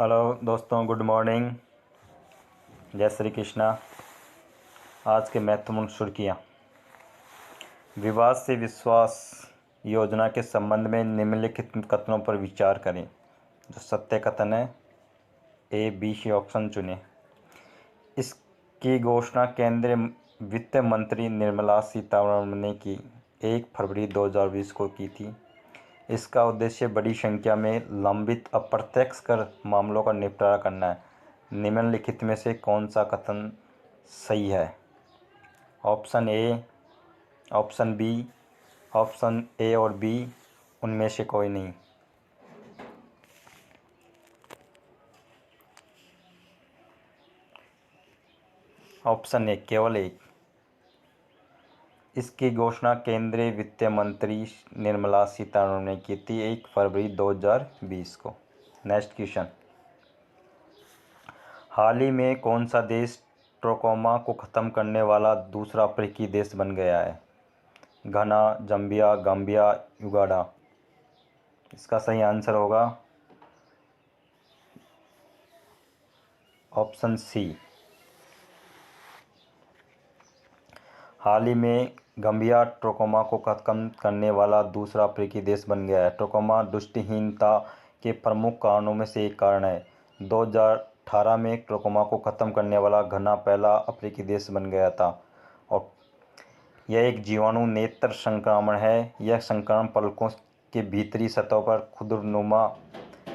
Hello दोस्तों, good morning. जय श्री कृष्णा। आज के महत्वपूर्ण सुर्खियाँ। विवाद से विश्वास योजना के संबंध में निम्नलिखित कथनों पर विचार करें। जो सत्य कथन है, ए बी सी ऑप्शन चुनें। इसकी घोषणा केंद्रीय वित्त मंत्री निर्मला सीतारमण ने की 1 फरवरी 2020 को की थी। इसका उद्देश्य बड़ी संख्या में लंबित अप्रत्यक्ष कर मामलों का निपटारा करना है। निम्नलिखित में से कौन सा कथन सही है? Option A, option B, option A और बी, उनमें से कोई नहीं। ऑप्शन ए, केवल एक। इसकी घोषणा केंद्रीय वित्त मंत्री निर्मला सीतारमण ने की थी 1 फरवरी 2020 को। Next question. हाल ही में कौन सा देश ट्रोकोमा को ख़त्म करने वाला दूसरा अफ्रीकी देश बन गया है? घना, जम्बिया, गाम्बिया, युगांडा। इसका सही आंसर होगा ऑप्शन सी। हाल ही में गाम्बिया ट्रोकोमा को खत्म करने वाला दूसरा अफ्रीकी देश बन गया है। ट्रोकोमा दृष्टिहीनता के प्रमुख कारणों में से एक कारण है। 2018 में ट्रोकोमा को खत्म करने वाला घना पहला अफ्रीकी देश बन गया था और यह एक जीवाणु नेत्र संक्रमण है। यह संक्रमण पलकों के भीतरी सतह पर खुरदनुमा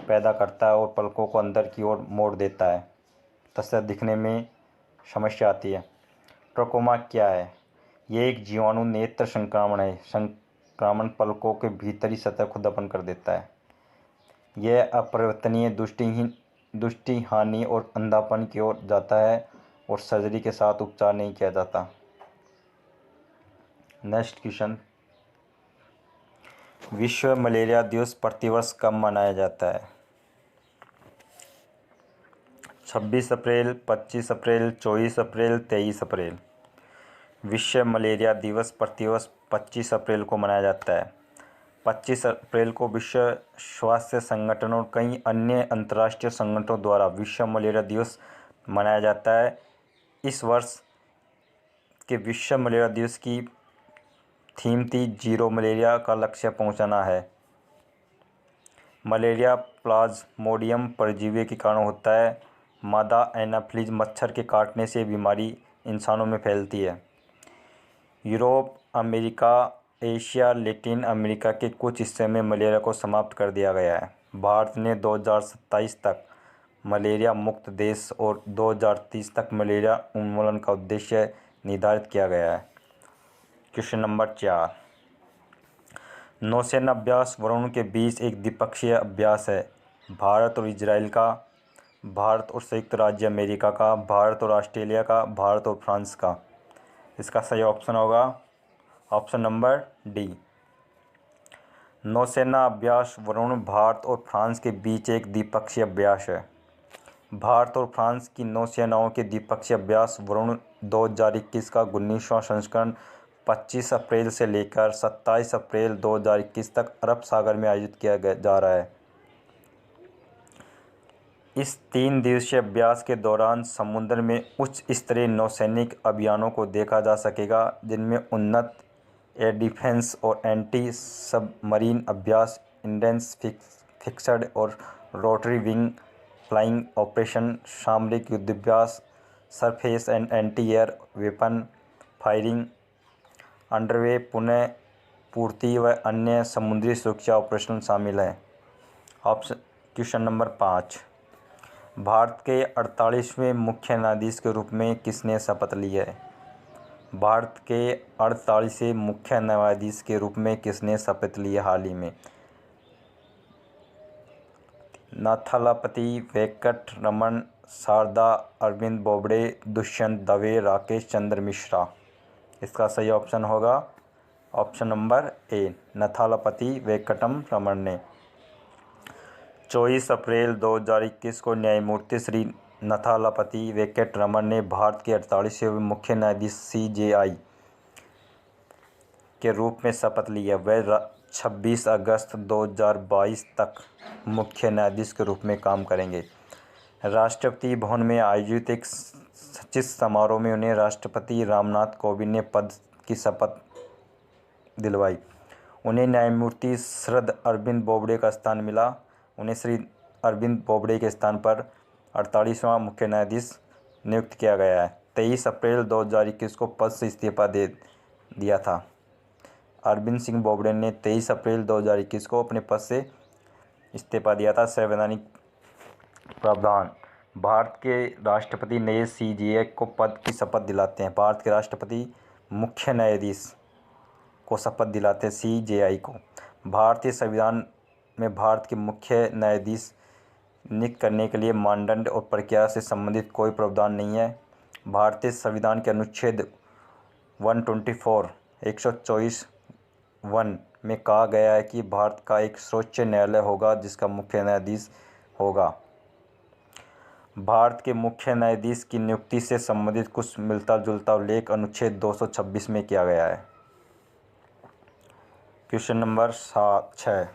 पैदा करता है और पलकों को अंदर की ओर मोड़ देता है, तथा दिखने में समस्या आती है। ट्रोकोमा क्या है? यह एक जीवाणु नेत्र संक्रमण है। संक्रमण पलकों के भीतरी सतह खुरदरापन कर देता है। यह अपरिवर्तनीय दृष्टि हानि और अंधापन की ओर जाता है और सर्जरी के साथ उपचार नहीं किया जाता। Next question. विश्व मलेरिया दिवस प्रतिवर्ष कब मनाया जाता है? 26 अप्रैल, 25 अप्रैल, 24 अप्रैल, 23 अप्रैल। विश्व मलेरिया दिवस प्रतिवर्ष 25 अप्रैल को मनाया जाता है। 25 अप्रैल को विश्व स्वास्थ्य संगठन और कई अन्य अंतर्राष्ट्रीय संगठनों द्वारा विश्व मलेरिया दिवस मनाया जाता है। इस वर्ष के विश्व मलेरिया दिवस की थीम थी जीरो मलेरिया का लक्ष्य पहुंचाना है। मलेरिया प्लाज्मोडियम परजीवी के कारण होता है। मादा एनाफिलीज मच्छर के काटने से बीमारी इंसानों में फैलती है। Europe, America, Asia, Latin America के कुछ हिस्से में मलेरिया को समाप्त कर दिया गया है। भारत ने 2027 तक मलेरिया मुक्त देश और 2030 तक मलेरिया उन्मूलन का उद्देश्य निर्धारित किया गया है। Question number 4। नौसेना अभ्यास वरुण के बीच एक द्विपक्षीय अभ्यास है। भारत और इजराइल का, भारत और संयुक्त राज्य अमेरिका का, भारत और ऑस्ट्रेलिया का, भारत और फ्रांस का। इसका सही ऑप्शन होगा ऑप्शन नंबर डी। नौसेना अभ्यास वरुण भारत और फ्रांस के बीच एक द्विपक्षीय अभ्यास है। भारत और फ्रांस की नौसेनाओं के द्विपक्षीय अभ्यास वरुण 2021 का 19वां संस्करण 25 अप्रैल से लेकर 27 अप्रैल 2021 तक अरब सागर में आयोजित किया जा रहा है। इस 3 दिवसीय अभ्यास के दौरान समुद्र में उच्च स्तरीय नौसैनिक अभियानों को देखा जा सकेगा, जिनमें उन्नत एयर डिफेंस और एंटी सबमरीन अभ्यास, इंडेंस फिक्स्ड और रोटरी विंग फ्लाइंग ऑपरेशन, सामरिक युद्धाभ्यास, surface and anti air weapon firing, underway पुनः पूर्ति व अन्य समुद्री सुरक्षा ऑपरेशन शामिल हैं। Option question number 5। भारत के 48वें मुख्य न्यायाधीश के रूप में किसने शपथ ली है? भारत के 48वें मुख्य न्यायाधीश के रूप में किसने शपथ ली है हाल ही में? नाथालापति वेंकट रमन, शारदा अरविंद बोबडे, दुष्यंत दवे, राकेश चंद्र मिश्रा। इसका सही ऑप्शन होगा ऑप्शन नंबर ए, नाथालापति वेंकटम रमन ने। 24 अप्रैल 2021 को न्यायमूर्ति श्री नाथालापति वेंकट रमन ने भारत के 48वें मुख्य न्यायाधीश CJI के रूप में शपथ ली है। वह 26 अगस्त 2022 तक मुख्य न्यायाधीश के रूप में काम करेंगे। राष्ट्रपति भवन में आयोजित एक सचिव समारोह में उन्हें राष्ट्रपति रामनाथ कोविंद ने पद की शपथ दिलवाई। उन्हें न्यायमूर्ति शरद अरविंद बोबडे का स्थान मिला। उन्हें श्री अरविंद बोबडे के स्थान पर 48वां मुख्य न्यायाधीश नियुक्त किया गया है। 23 अप्रैल 2021 को पद से इस्तीफा दे दिया था। अरविंद सिंह बोबडे ने 23 अप्रैल 2021 को अपने पद से इस्तीफा दिया था। संवैधानिक प्रावधान। भारत के राष्ट्रपति नए सीजेआई को पद की शपथ दिलाते हैं। भारत के राष्ट्रपति मुख्य न्यायाधीश को शपथ दिलाते हैं सीजेआई को। भारतीय संविधान में भारत के मुख्य न्यायाधीश नियुक्त करने के लिए मानदंड और प्रक्रिया से संबंधित कोई प्रावधान नहीं है। भारतीय संविधान के अनुच्छेद 124 में कहा गया है कि भारत का एक सर्वोच्च न्यायालय होगा जिसका मुख्य न्यायाधीश होगा। भारत के मुख्य न्यायाधीश की नियुक्ति से संबंधित कुछ मिलता जुलता उल्लेख अनुच्छेद 226 में किया गया है। Question number 6।